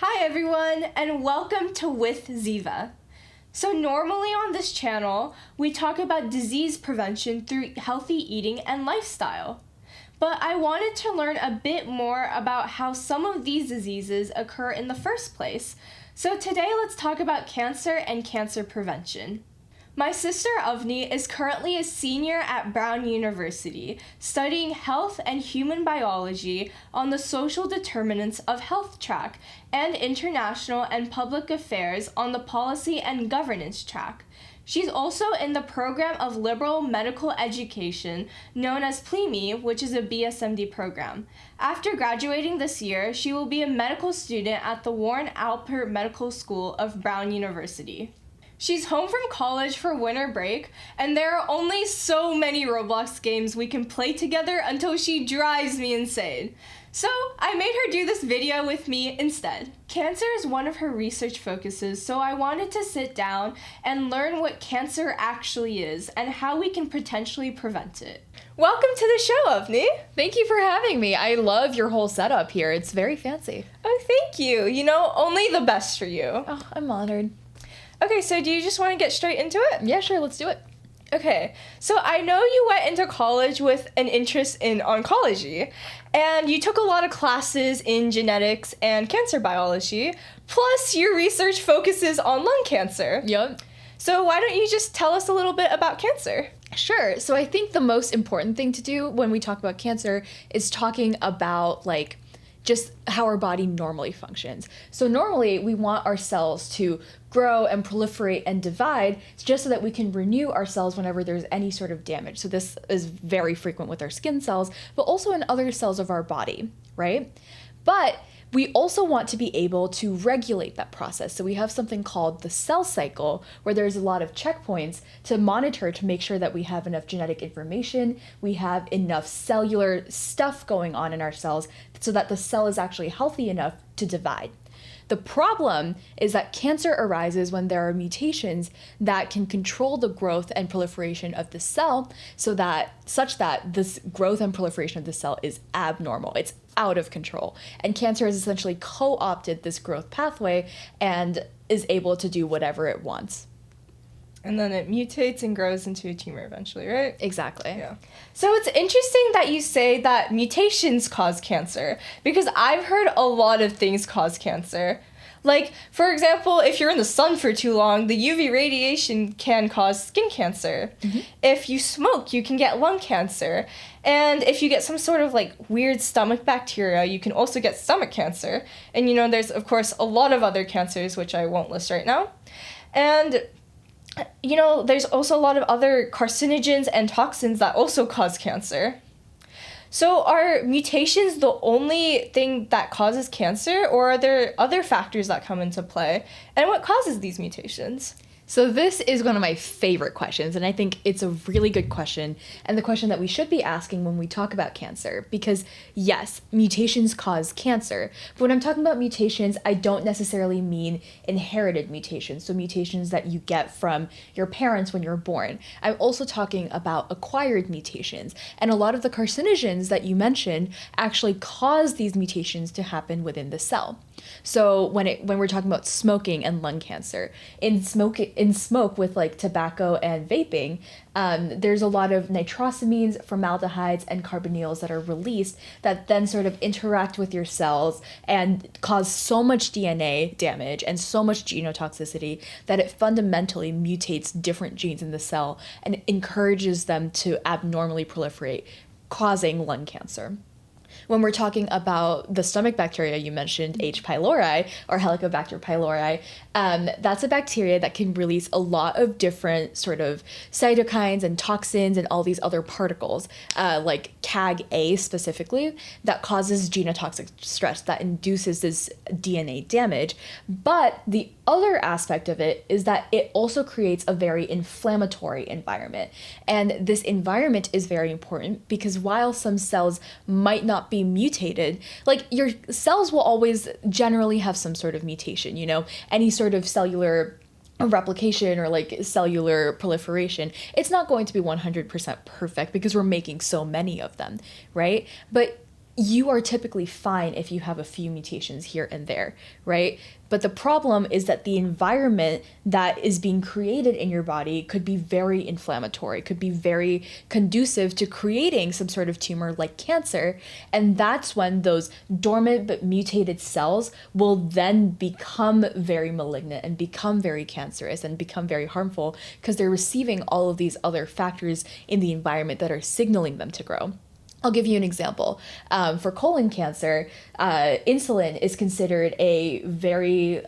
Hi everyone, and welcome to With Ziva. So normally on this channel, we talk about disease prevention through healthy eating and lifestyle. But I wanted to learn a bit more about how some of these diseases occur in the first place. So today let's talk about cancer and cancer prevention. My sister Avni is currently a senior at Brown University, studying health and human biology on the social determinants of health track and international and public affairs on the policy and governance track. She's also in the program of liberal medical education known as PLME, which is a BSMD program. After graduating this year, she will be a medical student at the Warren Alpert Medical School of Brown University. She's home from college for winter break, and there are only so many Roblox games we can play together until she drives me insane. So I made her do this video with me instead. Cancer is one of her research focuses, so I wanted to sit down and learn what cancer actually is and how we can potentially prevent it. Welcome to the show, Avni. Thank you for having me. I love your whole setup here. It's very fancy. Oh, thank you. You know, only the best for you. Oh, I'm honored. Okay, so do you just want to get straight into it? Yeah, sure, let's do it. Okay, so I know you went into college with an interest in oncology, and you took a lot of classes in genetics and cancer biology, plus your research focuses on lung cancer. Yep. So why don't you just tell us a little bit about cancer? Sure. So I think the most important thing to do when we talk about cancer is talking about, just how our body normally functions. So normally we want our cells to grow and proliferate and divide just so that we can renew our cells whenever there's any sort of damage. So this is very frequent with our skin cells, but also in other cells of our body, right? But we also want to be able to regulate that process. So we have something called the cell cycle, where there's a lot of checkpoints to monitor to make sure that we have enough genetic information, we have enough cellular stuff going on in our cells so that the cell is actually healthy enough to divide. The problem is that cancer arises when there are mutations that can control the growth and proliferation of the cell such that this growth and proliferation of the cell is abnormal. It's out of control. And cancer has essentially co-opted this growth pathway and is able to do whatever it wants. And then it mutates and grows into a tumor eventually, right? Exactly. Yeah. So it's interesting that you say that mutations cause cancer, because I've heard a lot of things cause cancer. Like, for example, if you're in the sun for too long, the UV radiation can cause skin cancer. Mm-hmm. If you smoke, you can get lung cancer. And if you get some sort of weird stomach bacteria, you can also get stomach cancer. And there's of course a lot of other cancers, which I won't list right now. And there's also a lot of other carcinogens and toxins that also cause cancer. So are mutations the only thing that causes cancer, or are there other factors that come into play? And what causes these mutations? So this is one of my favorite questions, and I think it's a really good question, and the question that we should be asking when we talk about cancer, because yes, mutations cause cancer, but when I'm talking about mutations, I don't necessarily mean inherited mutations, so mutations that you get from your parents when you're born. I'm also talking about acquired mutations, and a lot of the carcinogens that you mentioned actually cause these mutations to happen within the cell. So when we're talking about smoking and lung cancer, in smoke with tobacco and vaping, there's a lot of nitrosamines, formaldehydes, and carbonyls that are released that then sort of interact with your cells and cause so much DNA damage and so much genotoxicity that it fundamentally mutates different genes in the cell and encourages them to abnormally proliferate, causing lung cancer. When we're talking about the stomach bacteria you mentioned, H. pylori or Helicobacter pylori, that's a bacteria that can release a lot of different sort of cytokines and toxins and all these other particles, like CAG-A specifically, that causes genotoxic stress that induces this DNA damage. But the other aspect of it is that it also creates a very inflammatory environment. And this environment is very important because while some cells might not be mutated, your cells will always generally have some sort of mutation, any sort of cellular replication or cellular proliferation. It's not going to be 100% perfect because we're making so many of them, right? But you are typically fine if you have a few mutations here and there, right? But the problem is that the environment that is being created in your body could be very inflammatory, could be very conducive to creating some sort of tumor like cancer. And that's when those dormant but mutated cells will then become very malignant and become very cancerous and become very harmful because they're receiving all of these other factors in the environment that are signaling them to grow. I'll give you an example. For colon cancer, insulin is considered a very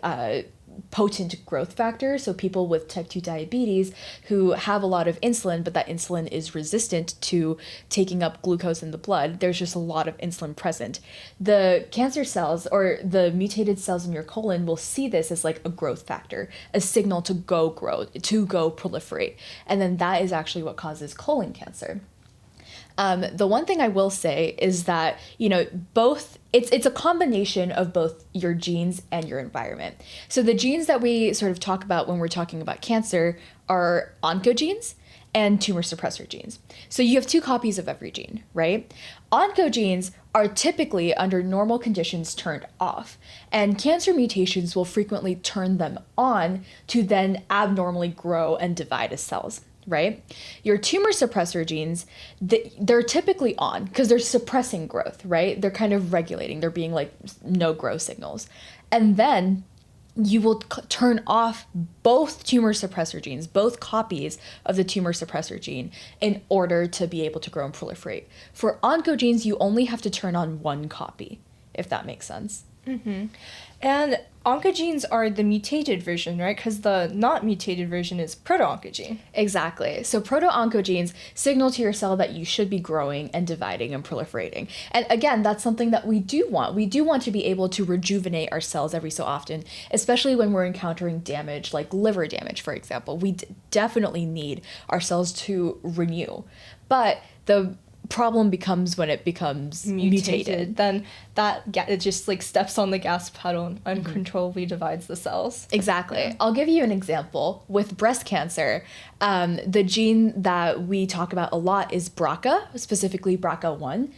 potent growth factor. So people with type 2 diabetes who have a lot of insulin, but that insulin is resistant to taking up glucose in the blood, there's just a lot of insulin present. The cancer cells or the mutated cells in your colon will see this as like a growth factor, a signal to go grow, to go proliferate. And then that is actually what causes colon cancer. The one thing I will say is that, both, it's a combination of both your genes and your environment. So the genes that we sort of talk about when we're talking about cancer are oncogenes and tumor suppressor genes. So you have 2 copies of every gene, right? Oncogenes are typically, under normal conditions, turned off, and cancer mutations will frequently turn them on to then abnormally grow and divide as cells. Right? Your tumor suppressor genes, they're typically on because they're suppressing growth, right? They're kind of regulating. They're being like no grow signals. And then you will turn off both tumor suppressor genes, both copies of the tumor suppressor gene in order to be able to grow and proliferate. For oncogenes, you only have to turn on one copy, if that makes sense. Mm-hmm. And oncogenes are the mutated version, right? Because the not mutated version is proto-oncogene. Exactly. So proto-oncogenes signal to your cell that you should be growing and dividing and proliferating. And again, that's something that we do want. We do want to be able to rejuvenate our cells every so often, especially when we're encountering damage like liver damage, for example. We definitely need our cells to renew. But the problem becomes when it becomes mutated. Then it just like steps on the gas pedal and uncontrollably divides the cells. Exactly. Yeah. I'll give you an example. With breast cancer, the gene that we talk about a lot is BRCA, specifically BRCA1.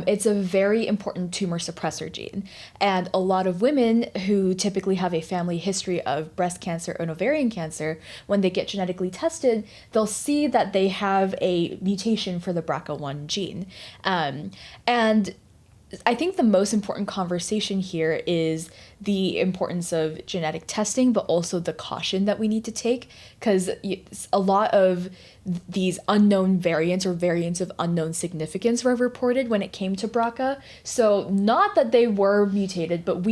It's a very important tumor suppressor gene. And a lot of women who typically have a family history of breast cancer and ovarian cancer, when they get genetically tested, they'll see that they have a mutation for the BRCA1 gene. And I think the most important conversation here is the importance of genetic testing, but also the caution that we need to take, because a lot of these unknown variants or variants of unknown significance were reported when it came to BRCA. So not that they were mutated, but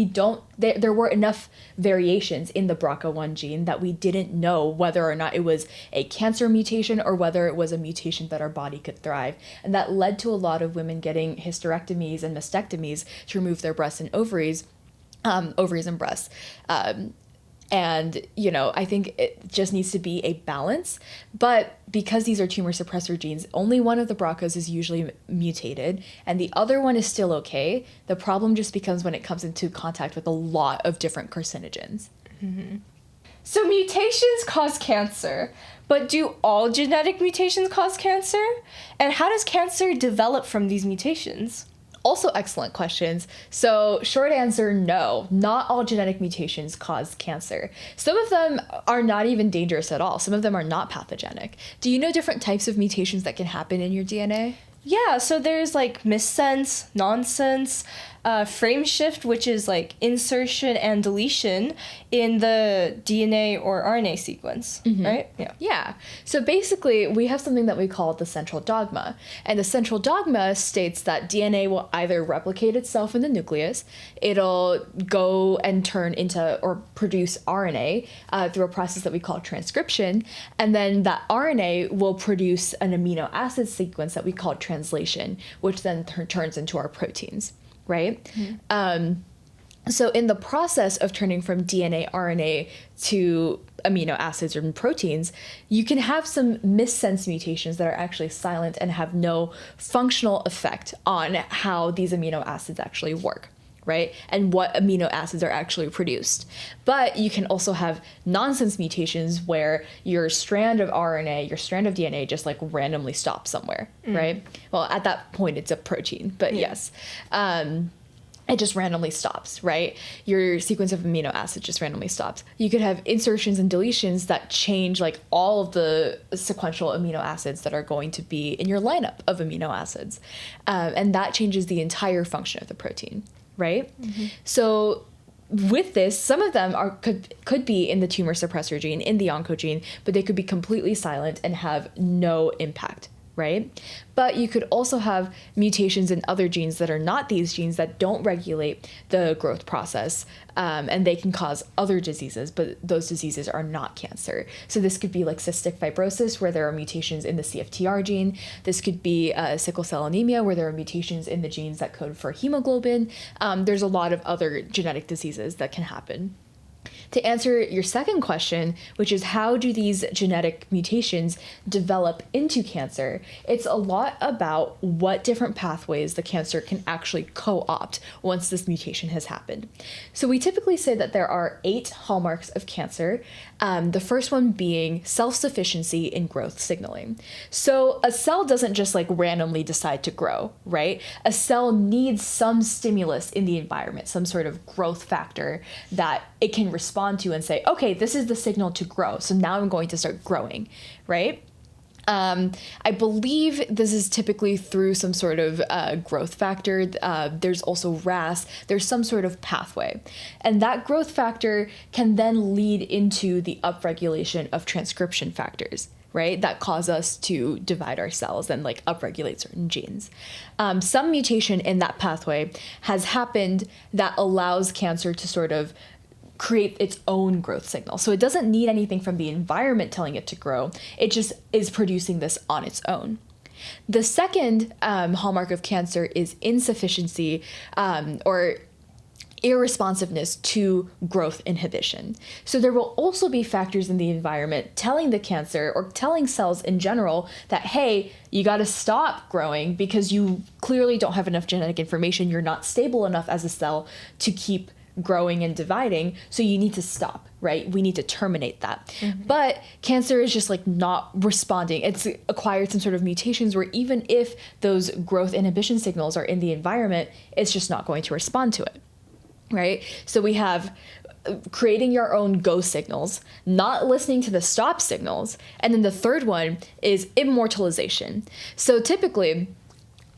there were enough variations in the BRCA1 gene that we didn't know whether or not it was a cancer mutation or whether it was a mutation that our body could thrive. And that led to a lot of women getting hysterectomies and mastectomies to remove their breasts and ovaries and breasts. And, I think it just needs to be a balance. But because these are tumor suppressor genes, only one of the BRCAs is usually mutated and the other one is still okay. The problem just becomes when it comes into contact with a lot of different carcinogens. Mm-hmm. So mutations cause cancer, but do all genetic mutations cause cancer? And how does cancer develop from these mutations? Also excellent questions. So short answer, no, not all genetic mutations cause cancer. Some of them are not even dangerous at all. Some of them are not pathogenic. Do you know different types of mutations that can happen in your DNA? Yeah, so there's like missense, nonsense, frame shift, which is like insertion and deletion in the DNA or RNA sequence, right? Yeah. So basically, we have something that we call the central dogma. And the central dogma states that DNA will either replicate itself in the nucleus, it'll go and turn into or produce RNA through a process that we call transcription, and then that RNA will produce an amino acid sequence that we call translation, which then turns into our proteins. Right? Mm-hmm. So in the process of turning from DNA, RNA to amino acids and proteins, you can have some missense mutations that are actually silent and have no functional effect on how these amino acids actually work. right? And what amino acids are actually produced. But you can also have nonsense mutations where your strand of RNA, your strand of DNA just like randomly stops somewhere, right? Well, at that point it's a protein, but yes. It just randomly stops, right? Your sequence of amino acids just randomly stops. You could have insertions and deletions that change like all of the sequential amino acids that are going to be in your lineup of amino acids. And that changes the entire function of the protein, right? So with this, some of them could be in the tumor suppressor gene, in the oncogene, but they could be completely silent and have no impact, right? But you could also have mutations in other genes that are not these genes that don't regulate the growth process, and they can cause other diseases, but those diseases are not cancer. So this could be like cystic fibrosis, where there are mutations in the CFTR gene. This could be sickle cell anemia, where there are mutations in the genes that code for hemoglobin. There's a lot of other genetic diseases that can happen. To answer your second question, which is how do these genetic mutations develop into cancer, it's a lot about what different pathways the cancer can actually co-opt once this mutation has happened. So we typically say that there are 8 hallmarks of cancer, the first one being self-sufficiency in growth signaling. So a cell doesn't just like randomly decide to grow, right? A cell needs some stimulus in the environment, some sort of growth factor that it can respond to and say, okay, this is the signal to grow. So now I'm going to start growing, right? I believe this is typically through some sort of growth factor. There's also RAS. There's some sort of pathway. And that growth factor can then lead into the upregulation of transcription factors, right? That cause us to divide our cells and like upregulate certain genes. Some mutation in that pathway has happened that allows cancer to sort of create its own growth signal. So it doesn't need anything from the environment telling it to grow. It just is producing this on its own. The second hallmark of cancer is insufficiency or irresponsiveness to growth inhibition. So there will also be factors in the environment telling the cancer or telling cells in general that, hey, you got to stop growing because you clearly don't have enough genetic information. You're not stable enough as a cell to keep growing and dividing, so you need to stop, right? We need to terminate that. But cancer is just like not responding. It's acquired some sort of mutations where even if those growth inhibition signals are in the environment, it's just not going to respond to it, right? So we have creating your own go signals, not listening to the stop signals, and then the third one is immortalization. So typically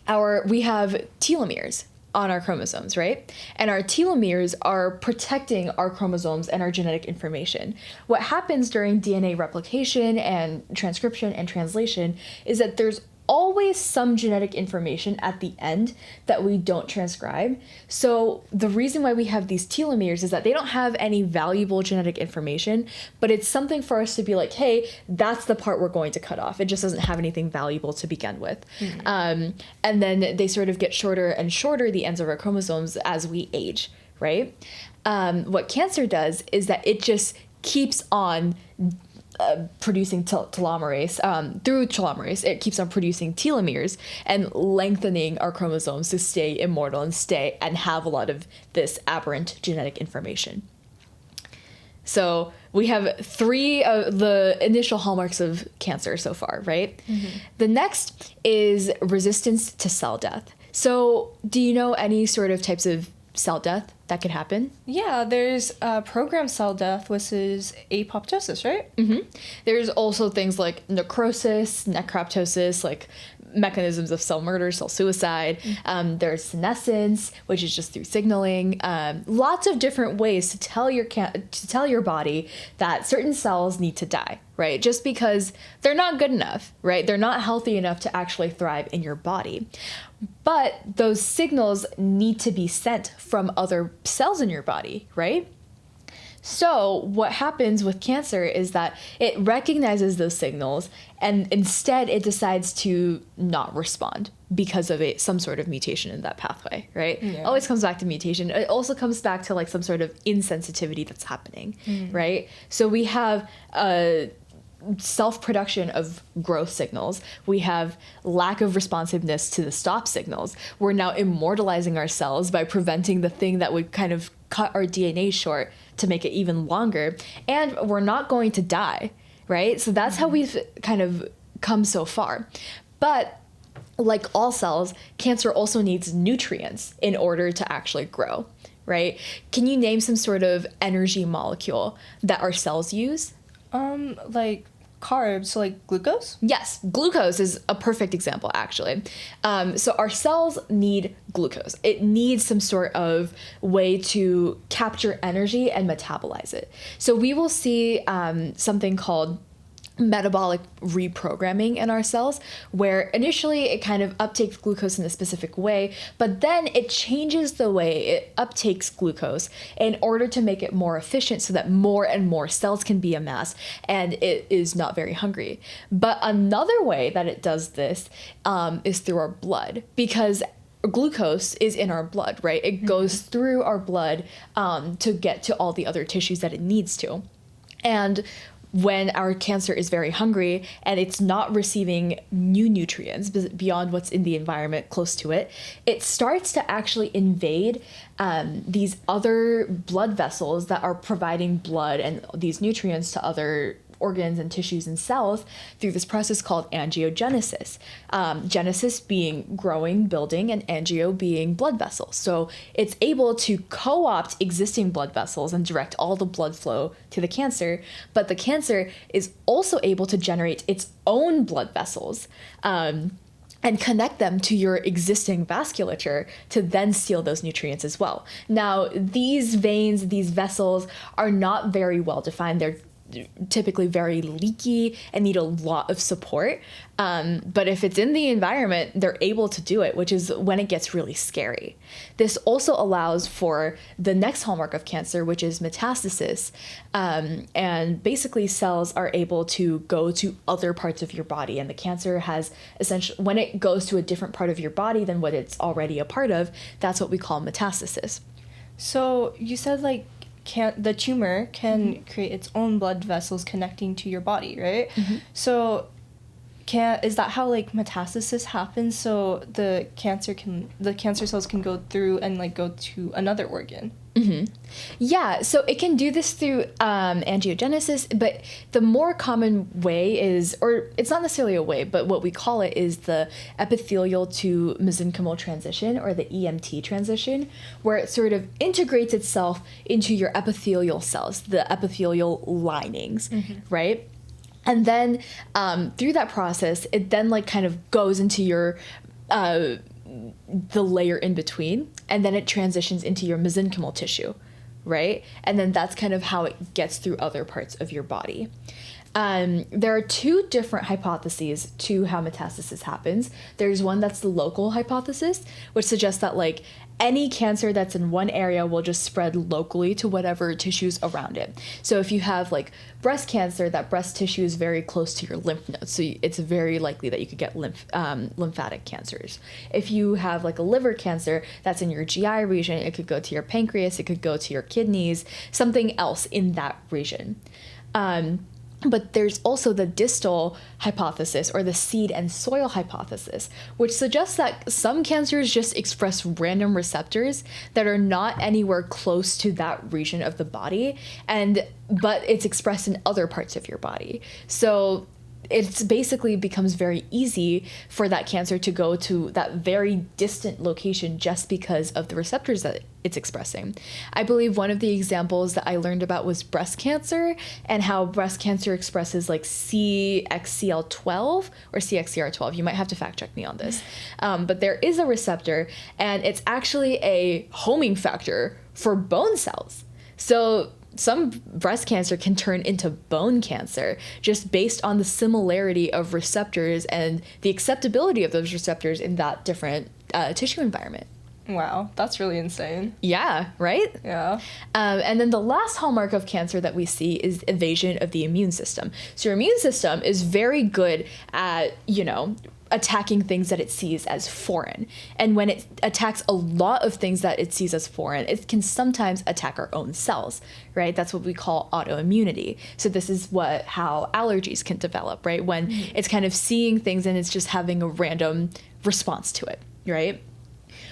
we have telomeres on our chromosomes, right? And our telomeres are protecting our chromosomes and our genetic information. What happens during DNA replication and transcription and translation is that there's always some genetic information at the end that we don't transcribe. So the reason why we have these telomeres is that they don't have any valuable genetic information, but it's something for us to be like, hey, that's the part we're going to cut off. It just doesn't have anything valuable to begin with. And then they sort of get shorter and shorter, the ends of our chromosomes, as we age, right? What cancer does is that it just keeps on producing telomerase. Through telomerase, it keeps on producing telomeres and lengthening our chromosomes to stay immortal and have a lot of this aberrant genetic information. So we have 3 of the initial hallmarks of cancer so far, right? The next is resistance to cell death. So do you know any sort of types of cell death that could happen? Yeah, there's programmed cell death, which is apoptosis, right? There's also things like necrosis, necroptosis, like mechanisms of cell murder, cell suicide. There's senescence, which is just through signaling. Lots of different ways to tell your body that certain cells need to die, right? Just because they're not good enough, right? They're not healthy enough to actually thrive in your body. But those signals need to be sent from other cells in your body, right? So what happens with cancer is that it recognizes those signals and instead it decides to not respond because of some sort of mutation in that pathway, right? It always comes back to mutation. It also comes back to like some sort of insensitivity that's happening, right? So we have self-production of growth signals. We have lack of responsiveness to the stop signals. We're now immortalizing our cells by preventing the thing that would kind of cut our DNA short to make it even longer. And we're not going to die, right? So that's how we've kind of come so far. But like all cells, cancer also needs nutrients in order to actually grow, right? Can you name some sort of energy molecule that our cells use? Like carbs, so like glucose? Yes, glucose is a perfect example, actually. So our cells need glucose. It needs some sort of way to capture energy and metabolize it. So we will see something called metabolic reprogramming in our cells, where initially it kind of uptakes glucose in a specific way, but then it changes the way it uptakes glucose in order to make it more efficient so that more and more cells can be amassed and it is not very hungry. But another way that it does this is through our blood, because glucose is in our blood, right? It goes through our blood to get to all the other tissues that it needs to. And when our cancer is very hungry and it's not receiving new nutrients beyond what's in the environment close to it, it starts to actually invade these other blood vessels that are providing blood and these nutrients to other organs and tissues and cells through this process called angiogenesis. Genesis being growing, building, and angio being blood vessels. So it's able to co-opt existing blood vessels and direct all the blood flow to the cancer, but the cancer is also able to generate its own blood vessels and connect them to your existing vasculature to then seal those nutrients as well. Now, these veins, these vessels are not very well defined. They're typically very leaky and need a lot of support. But if it's in the environment, they're able to do it, which is when it gets really scary. This also allows for the next hallmark of cancer, which is metastasis. And basically cells are able to go to other parts of your body. And the cancer has essentially, when it goes to a different part of your body than what it's already a part of, that's what we call metastasis. So you said like the tumor can create its own blood vessels connecting to your body, right? So is that how like metastasis happens? So the cancer cells can go through and like go to another organ? Yeah, so it can do this through angiogenesis, but the more common way is, or it's not necessarily a way, but what we call it is the epithelial to mesenchymal transition, or the EMT transition, where it sort of integrates itself into your epithelial cells, the epithelial linings, right? And then through that process, it then like kind of goes into your the layer in between, and then it transitions into your mesenchymal tissue, right? And then that's kind of how it gets through other parts of your body. There are two different hypotheses to how metastasis happens. There's one that's the local hypothesis, which suggests that like any cancer that's in one area will just spread locally to whatever tissues around it. So if you have like breast cancer, that breast tissue is very close to your lymph nodes, so it's very likely that you could get lymphatic cancers. If you have like a liver cancer that's in your GI region, it could go to your pancreas, it could go to your kidneys, something else in that region. But there's also the distal hypothesis, or the seed and soil hypothesis, which suggests that some cancers just express random receptors that are not anywhere close to that region of the body, but it's expressed in other parts of your body. So it's basically becomes very easy for that cancer to go to that very distant location just because of the receptors that it's expressing. I believe one of the examples that I learned about was breast cancer, and how breast cancer expresses like CXCL12 or CXCR12. You might have to fact check me on this. But there is a receptor, and it's actually a homing factor for bone cells. So some breast cancer can turn into bone cancer just based on the similarity of receptors and the acceptability of those receptors in that different tissue environment. Wow, that's really insane. Yeah, right? Yeah. And then the last hallmark of cancer that we see is evasion of the immune system. So your immune system is very good at, attacking things that it sees as foreign. And when it attacks a lot of things that it sees as foreign, it can sometimes attack our own cells, right? That's what we call autoimmunity. So this is how allergies can develop, right? When it's kind of seeing things and it's just having a random response to it, right?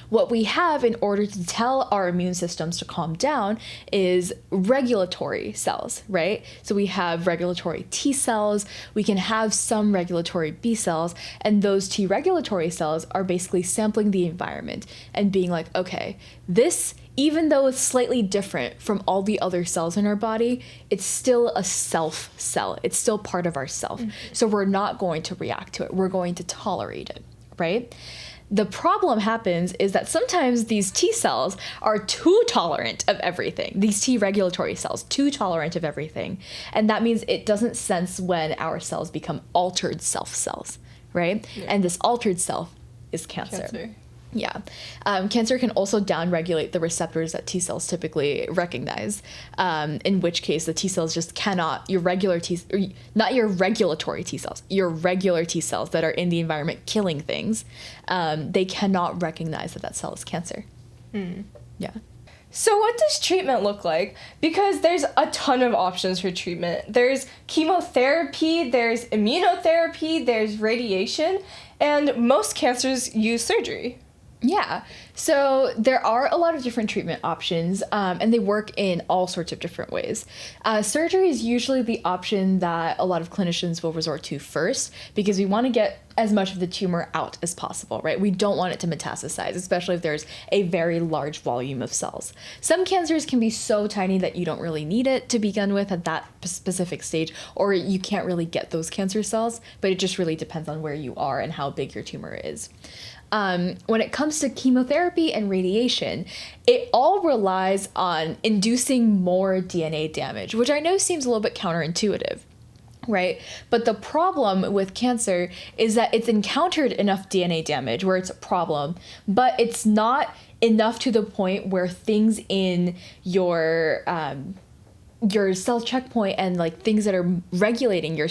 What we have in order to tell our immune systems to calm down is regulatory cells, right? So we have regulatory T cells, we can have some regulatory B cells, and those T regulatory cells are basically sampling the environment and being like, okay, this, even though it's slightly different from all the other cells in our body, it's still a self cell. It's still part of our self. So we're not going to react to it. We're going to tolerate it, right? The problem happens is that sometimes these T cells are too tolerant of everything. These T regulatory cells, too tolerant of everything. And that means it doesn't sense when our cells become altered self cells, right? Yeah. And this altered self is cancer. Yeah. Cancer can also downregulate the receptors that T cells typically recognize, in which case the T cells just cannot, not your regulatory T cells, your regular T cells that are in the environment killing things, they cannot recognize that cell is cancer. Yeah. So what does treatment look like? Because there's a ton of options for treatment. There's chemotherapy, there's immunotherapy, there's radiation, and most cancers use surgery. Yeah, so there are a lot of different treatment options, and they work in all sorts of different ways. Surgery is usually the option that a lot of clinicians will resort to first because we want to get as much of the tumor out as possible, right? We don't want it to metastasize, especially if there's a very large volume of cells. Some cancers can be so tiny that you don't really need it to begin with at that specific stage, or you can't really get those cancer cells, but it just really depends on where you are and how big your tumor is. When it comes to chemotherapy and radiation, it all relies on inducing more DNA damage, which I know seems a little bit counterintuitive, right? But the problem with cancer is that it's encountered enough DNA damage where it's a problem, but it's not enough to the point where things in your cell checkpoint and like things that are regulating your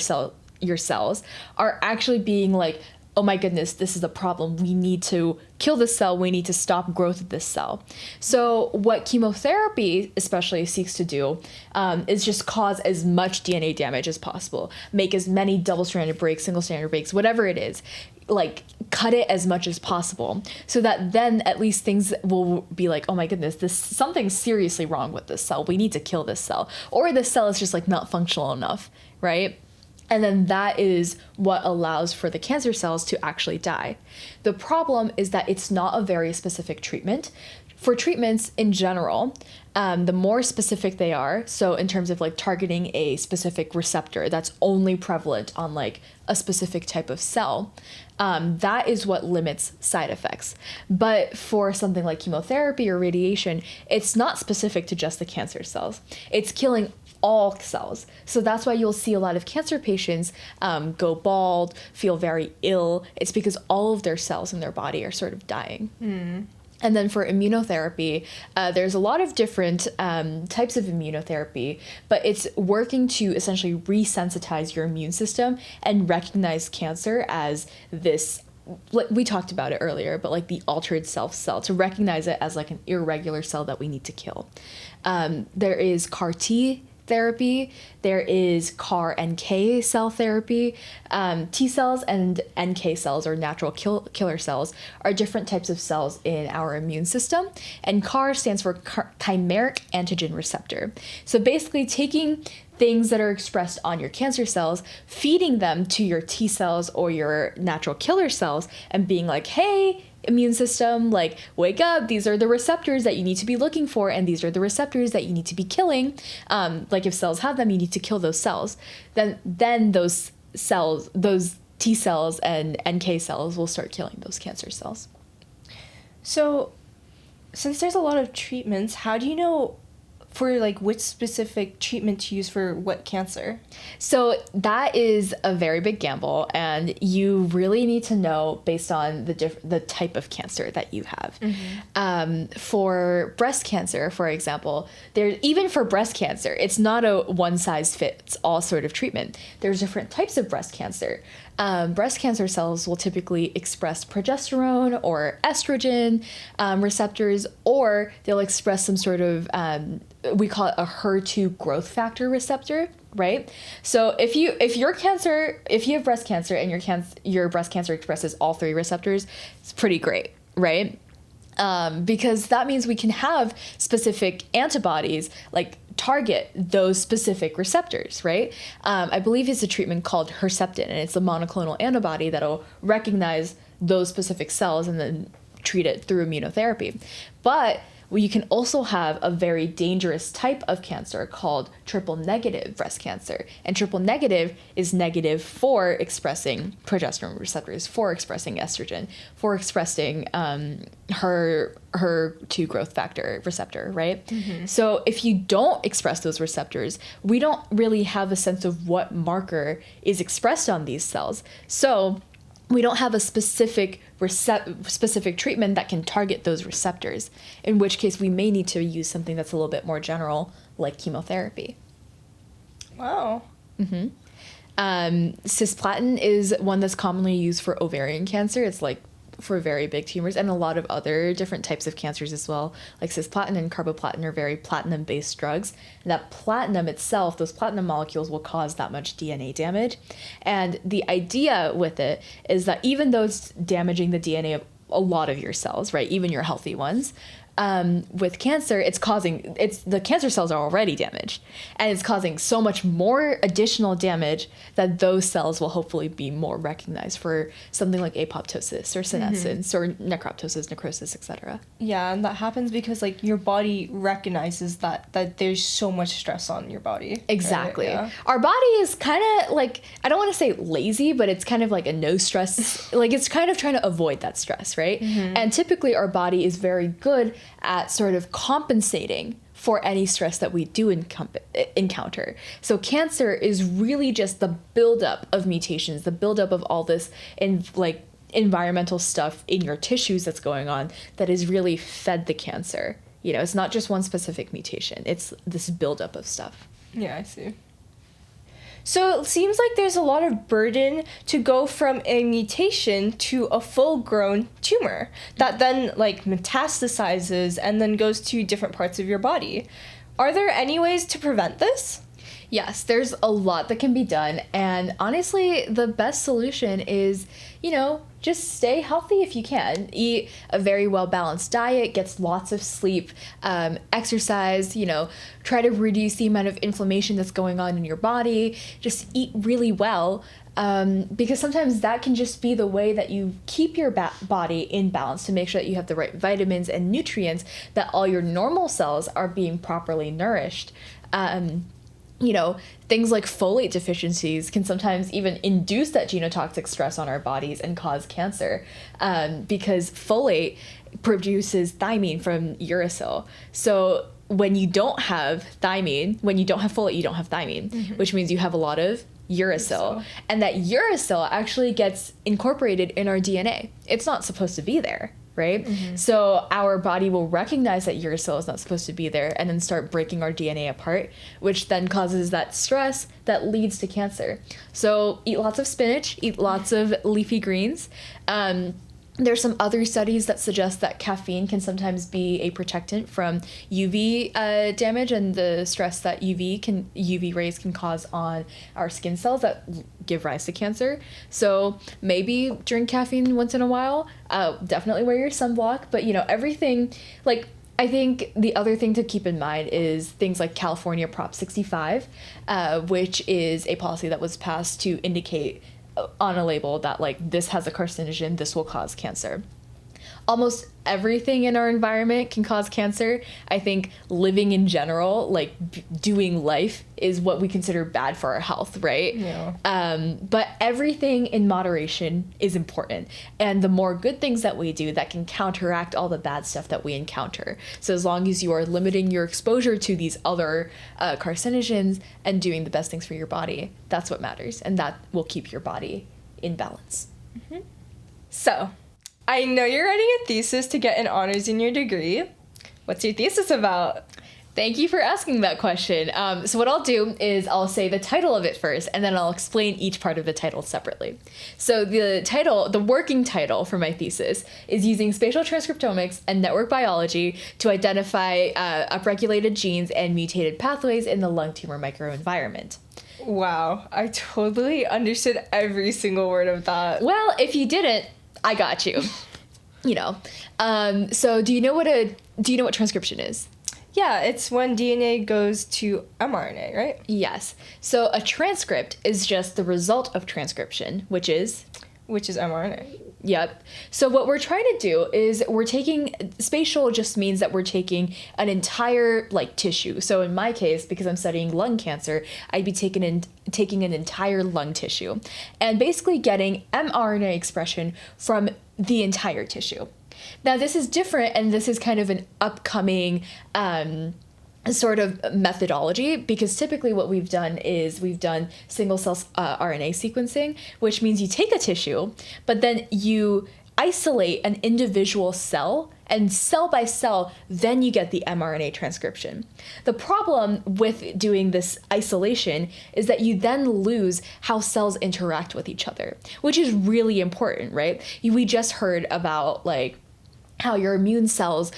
cells are actually being like, oh my goodness, this is a problem. We need to kill this cell. We need to stop growth of this cell. So what chemotherapy especially seeks to do is just cause as much DNA damage as possible, make as many double-stranded breaks, single-stranded breaks, whatever it is, like cut it as much as possible so that then at least things will be like, oh my goodness, something's seriously wrong with this cell. We need to kill this cell. Or this cell is just like not functional enough, right? And then that is what allows for the cancer cells to actually die. The problem is that it's not a very specific treatment. For treatments in general, the more specific they are, so in terms of like targeting a specific receptor that's only prevalent on like a specific type of cell, that is what limits side effects. But for something like chemotherapy or radiation, it's not specific to just the cancer cells. It's killing all cells. So that's why you'll see a lot of cancer patients go bald, feel very ill. It's because all of their cells in their body are sort of dying. And then for immunotherapy, there's a lot of different types of immunotherapy, but it's working to essentially resensitize your immune system and recognize cancer as this, like we talked about it earlier, but like the altered self cell, to recognize it as like an irregular cell that we need to kill. There is CAR T therapy, there is CAR NK cell therapy. T cells and NK cells, or natural killer cells, are different types of cells in our immune system, and CAR stands for chimeric antigen receptor. So basically taking things that are expressed on your cancer cells, feeding them to your T cells or your natural killer cells, and being like, hey, immune system, like, wake up, these are the receptors that you need to be looking for, and these are the receptors that you need to be killing. Like if cells have them, you need to kill those cells. Then those cells, those T cells and NK cells will start killing those cancer cells. So since there's a lot of treatments, how do you know for like which specific treatment to use for what cancer? So that is a very big gamble, and you really need to know based on the type of cancer that you have. For breast cancer, for example, even for breast cancer, it's not a one size fits all sort of treatment. There's different types of breast cancer. Breast cancer cells will typically express progesterone or estrogen receptors, or they'll express some sort of we call it a HER2 growth factor receptor, right? So if you have breast cancer and your breast cancer expresses all three receptors, it's pretty great, right? Because that means we can have specific antibodies like target those specific receptors, right? I believe it's a treatment called Herceptin, and it's a monoclonal antibody that'll recognize those specific cells and then treat it through immunotherapy. But you can also have a very dangerous type of cancer called triple negative breast cancer. And triple negative is negative for expressing progesterone receptors, for expressing estrogen, for expressing HER2 growth factor receptor, right? So if you don't express those receptors, we don't really have a sense of what marker is expressed on these cells. So we don't have a specific treatment that can target those receptors, in which case we may need to use something that's a little bit more general, like chemotherapy. Wow. Cisplatin is one that's commonly used for ovarian cancer. It's like for very big tumors, and a lot of other different types of cancers as well. Like cisplatin and carboplatin are very platinum-based drugs. And that platinum itself, those platinum molecules will cause that much DNA damage. And the idea with it is that even though it's damaging the DNA of a lot of your cells, right, even your healthy ones, with cancer, the cancer cells are already damaged, and it's causing so much more additional damage that those cells will hopefully be more recognized for something like apoptosis or senescence or necroptosis, necrosis, etc. Yeah, and that happens because like your body recognizes that there's so much stress on your body. Exactly. Right? Yeah. Our body is kind of like, I don't want to say lazy, but it's kind of like a no stress, like it's kind of trying to avoid that stress, right? And typically our body is very good at sort of compensating for any stress that we do encounter. So cancer is really just the buildup of mutations, the buildup of all this environmental stuff in your tissues that's going on that is really fed the cancer. You know, it's not just one specific mutation, it's this buildup of stuff. Yeah, I see. So it seems like there's a lot of burden to go from a mutation to a full-grown tumor that then like metastasizes and then goes to different parts of your body. Are there any ways to prevent this? Yes, there's a lot that can be done, and honestly, the best solution is, just stay healthy if you can. Eat a very well-balanced diet, get lots of sleep, exercise, try to reduce the amount of inflammation that's going on in your body, just eat really well, because sometimes that can just be the way that you keep your body in balance to make sure that you have the right vitamins and nutrients, that all your normal cells are being properly nourished. Things like folate deficiencies can sometimes even induce that genotoxic stress on our bodies and cause cancer, because folate produces thymine from uracil. So when you don't have thymine, when you don't have folate, you don't have thymine, which means you have a lot of uracil. And that uracil actually gets incorporated in our DNA. It's not supposed to be there. Right? So our body will recognize that uracil is not supposed to be there and then start breaking our DNA apart, which then causes that stress that leads to cancer. So eat lots of spinach, eat lots of leafy greens. There's some other studies that suggest that caffeine can sometimes be a protectant from UV damage and the stress that UV rays can cause on our skin cells that give rise to cancer. So maybe drink caffeine once in a while. Definitely wear your sunblock, but everything, like, I think the other thing to keep in mind is things like California Prop 65, which is a policy that was passed to indicate on a label that, like, this has a carcinogen, this will cause cancer. almost everything in our environment can cause cancer. I think living in general, like doing life, is what we consider bad for our health, right? Yeah. But everything in moderation is important. And the more good things that we do, that can counteract all the bad stuff that we encounter. So as long as you are limiting your exposure to these other carcinogens and doing the best things for your body, that's what matters. And that will keep your body in balance. Mm-hmm. So, I know you're writing a thesis to get an honors in your degree. What's your thesis about? Thank you for asking that question. So what I'll do is I'll say the title of it first, and then I'll explain each part of the title separately. So the working title for my thesis is using spatial transcriptomics and network biology to identify upregulated genes and mutated pathways in the lung tumor microenvironment. Wow, I totally understood every single word of that. Well, if you didn't, I got you. So do you know what transcription is? Yeah, it's when DNA goes to mRNA, right? Yes. So a transcript is just the result of transcription, which is mRNA. Yep. So what we're trying to do is spatial just means that we're taking an entire tissue. So in my case, because I'm studying lung cancer, I'd be taking an entire lung tissue and basically getting mRNA expression from the entire tissue. Now this is different, and this is kind of an upcoming sort of methodology, because typically what we've done is we've done single cell RNA sequencing, which means you take a tissue, but then you isolate an individual cell, and cell by cell, then you get the mRNA transcription. The problem with doing this isolation is that you then lose how cells interact with each other, which is really important, right? We just heard about how your immune cells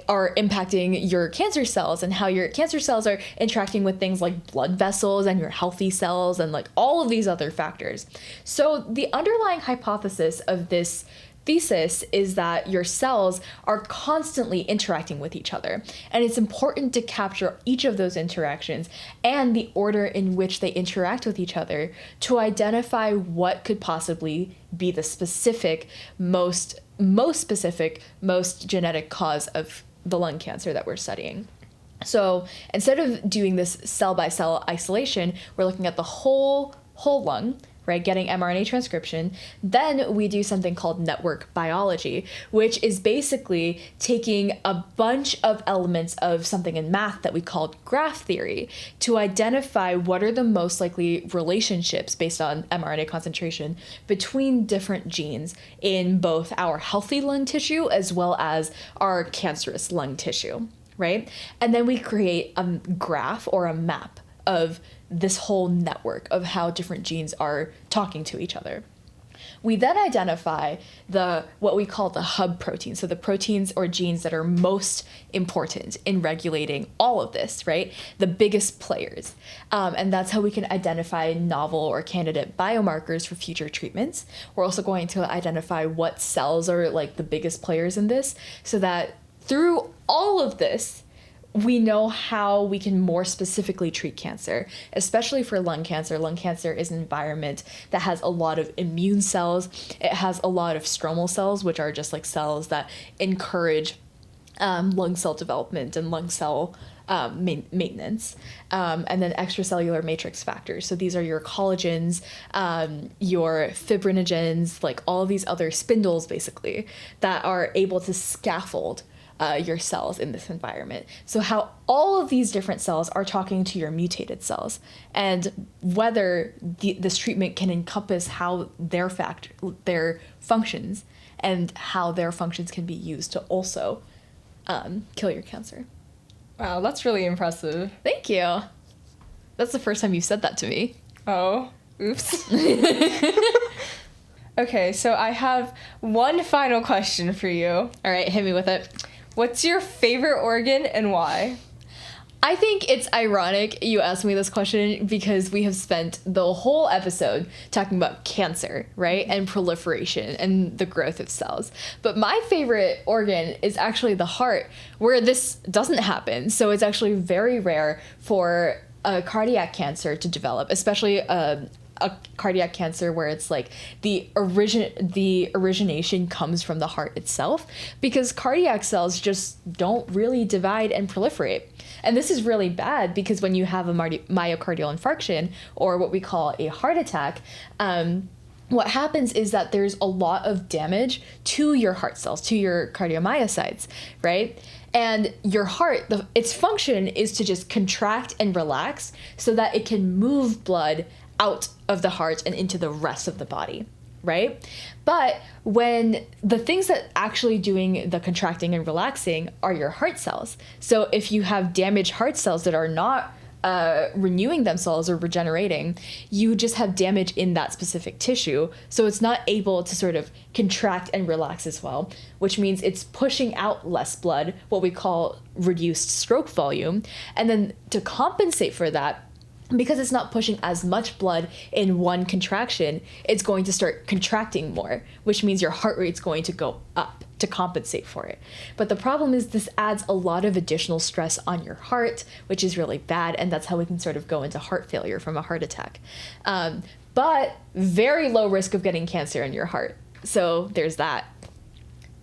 are impacting your cancer cells, and how your cancer cells are interacting with things like blood vessels and your healthy cells and all of these other factors. So the underlying hypothesis of this thesis is that your cells are constantly interacting with each other, and it's important to capture each of those interactions and the order in which they interact with each other to identify what could possibly be the specific, most genetic cause of the lung cancer that we're studying. So instead of doing this cell by cell isolation, we're looking at the whole lung, right, getting mRNA transcription. Then we do something called network biology, which is basically taking a bunch of elements of something in math that we called graph theory to identify what are the most likely relationships based on mRNA concentration between different genes in both our healthy lung tissue as well as our cancerous lung tissue, right? And then we create a graph or a map of this whole network of how different genes are talking to each other. We then identify what we call the hub proteins, so the proteins or genes that are most important in regulating all of this, right? The biggest players. And that's how we can identify novel or candidate biomarkers for future treatments. We're also going to identify what cells are the biggest players in this, so that through all of this, we know how we can more specifically treat cancer, especially for lung cancer. Lung cancer is an environment that has a lot of immune cells. It has a lot of stromal cells, which are just cells that encourage lung cell development and lung cell maintenance, and then extracellular matrix factors. So these are your collagens, your fibrinogens, all of these other spindles, basically, that are able to scaffold your cells in this environment. So how all of these different cells are talking to your mutated cells, and whether this treatment can encompass how their functions and how their functions can be used to also kill your cancer. Wow, that's really impressive. Thank you. That's the first time you've said that to me. Oh, oops. Okay, so I have one final question for you. All right, hit me with it. What's your favorite organ and why? I think it's ironic you asked me this question because we have spent the whole episode talking about cancer, right? And proliferation and the growth of cells. But my favorite organ is actually the heart, where this doesn't happen. So it's actually very rare for a cardiac cancer to develop, especially a cardiac cancer where it's like the origination comes from the heart itself, because cardiac cells just don't really divide and proliferate. And this is really bad because when you have a myocardial infarction, or what we call a heart attack, what happens is that there's a lot of damage to your heart cells, to your cardiomyocytes, right? And your heart, its function is to just contract and relax so that it can move blood out of the heart and into the rest of the body, right? But when the things that actually doing the contracting and relaxing are your heart cells. So if you have damaged heart cells that are not renewing themselves or regenerating, you just have damage in that specific tissue. So it's not able to sort of contract and relax as well, which means it's pushing out less blood, what we call reduced stroke volume. And then to compensate for that, because it's not pushing as much blood in one contraction, it's going to start contracting more, which means your heart rate's going to go up to compensate for it. But the problem is this adds a lot of additional stress on your heart, which is really bad, and that's how we can sort of go into heart failure from a heart attack. But very low risk of getting cancer in your heart. So there's that.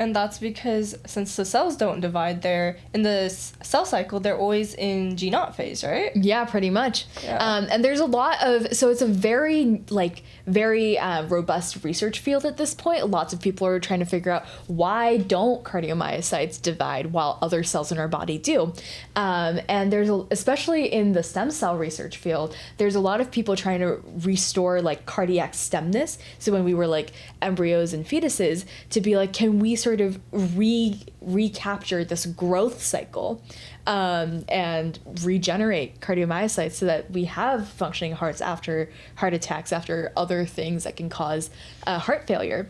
And that's because since the cells don't divide, they're in the cell cycle, they're always in G0 phase, right? Yeah, pretty much. Yeah. And there's a lot of, so it's a very robust research field at this point. Lots of people are trying to figure out, why don't cardiomyocytes divide while other cells in our body do? And there's, especially in the stem cell research field, there's a lot of people trying to restore like cardiac stemness. So when we were like embryos and fetuses, to be like, can we sort of recapture this growth cycle and regenerate cardiomyocytes so that we have functioning hearts after heart attacks, after other things that can cause heart failure.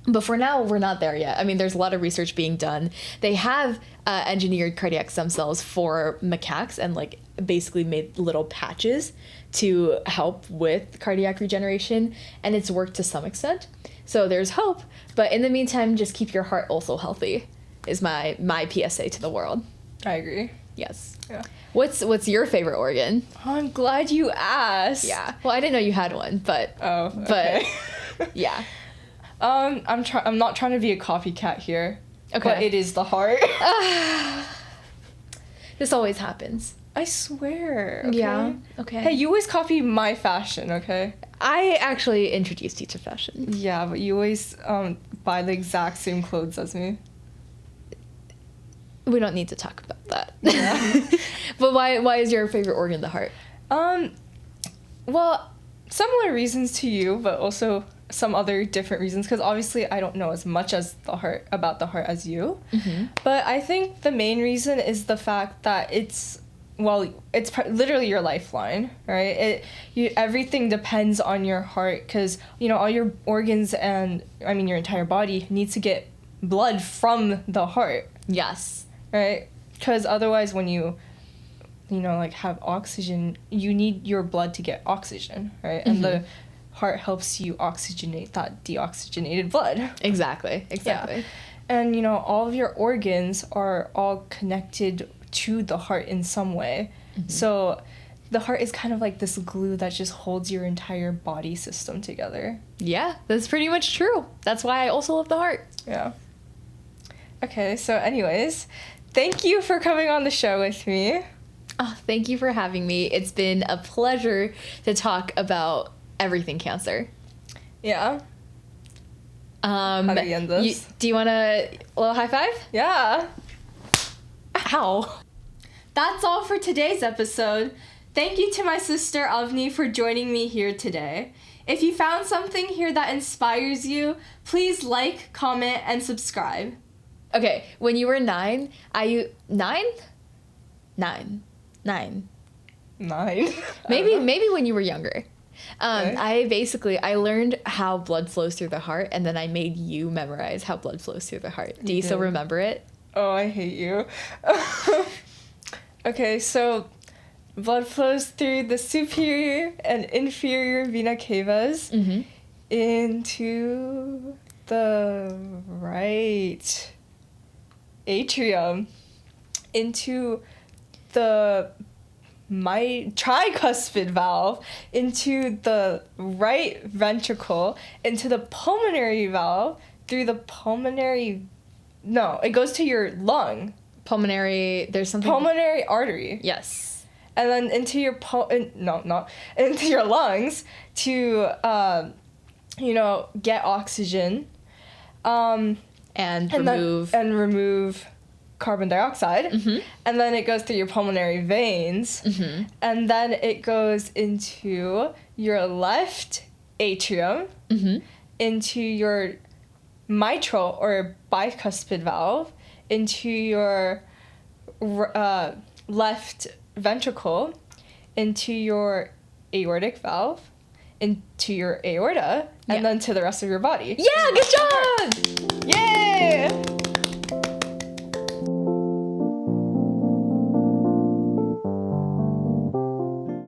But for now, we're not there yet. I mean, there's a lot of research being done. They have engineered cardiac stem cells for macaques and like basically made little patches to help with cardiac regeneration, and it's worked to some extent. So there's hope, but in the meantime, just keep your heart also healthy is my PSA to the world. I agree. Yes. Yeah. What's your favorite organ? Oh, I'm glad you asked. Yeah. Well, I didn't know you had one, but Oh, okay. but yeah. I'm not trying to be a copycat here. Okay. But it is the heart. This always happens. I swear. Okay? Yeah. Okay. Hey, you always copy my fashion, okay? I actually introduced you to fashion. Yeah, but you always buy the exact same clothes as me. We don't need to talk about that. Yeah. But why is your favorite organ the heart? Well, similar reasons to you, but also some other different reasons, because obviously I don't know as much as about the heart as you. Mm-hmm. But I think the main reason is the fact that it's literally your lifeline, right? Everything depends on your heart, because all your organs and your entire body needs to get blood from the heart. Yes. Right? Because otherwise, when you have oxygen, you need your blood to get oxygen, right? Mm-hmm. And the heart helps you oxygenate that deoxygenated blood. Exactly. Yeah. And all of your organs are all connected to the heart in some way. Mm-hmm. So the heart is kind of like this glue that just holds your entire body system together. Yeah, that's pretty much true. That's why I also love the heart. Yeah. Okay, so anyways, thank you for coming on the show with me. Oh, thank you for having me. It's been a pleasure to talk about everything cancer. Yeah. How do we end this? Do you want a little high five? Yeah. Ow. That's all for today's episode. Thank you to my sister Avni for joining me here today. If you found something here that inspires you, please like, comment, and subscribe. Okay, when you were 9, Nine? Maybe when you were younger. Okay. I learned how blood flows through the heart, and then I made you memorize how blood flows through the heart. Do you still remember it? Oh, I hate you. Okay, so blood flows through the superior and inferior vena cavas into the right atrium, into the my tricuspid valve into the right ventricle, into the pulmonary valve, through the pulmonary... No, it goes to your lung. Pulmonary, there's something... Pulmonary artery. Yes. And then into your into your lungs to, get oxygen. And remove carbon dioxide. Mm-hmm. And then it goes through your pulmonary veins. Mm-hmm. And then it goes into your left atrium, Mm-hmm. into your mitral or bicuspid valve, into your left ventricle, into your aortic valve, into your aorta, and then to the rest of your body. Yeah, good job! Yay!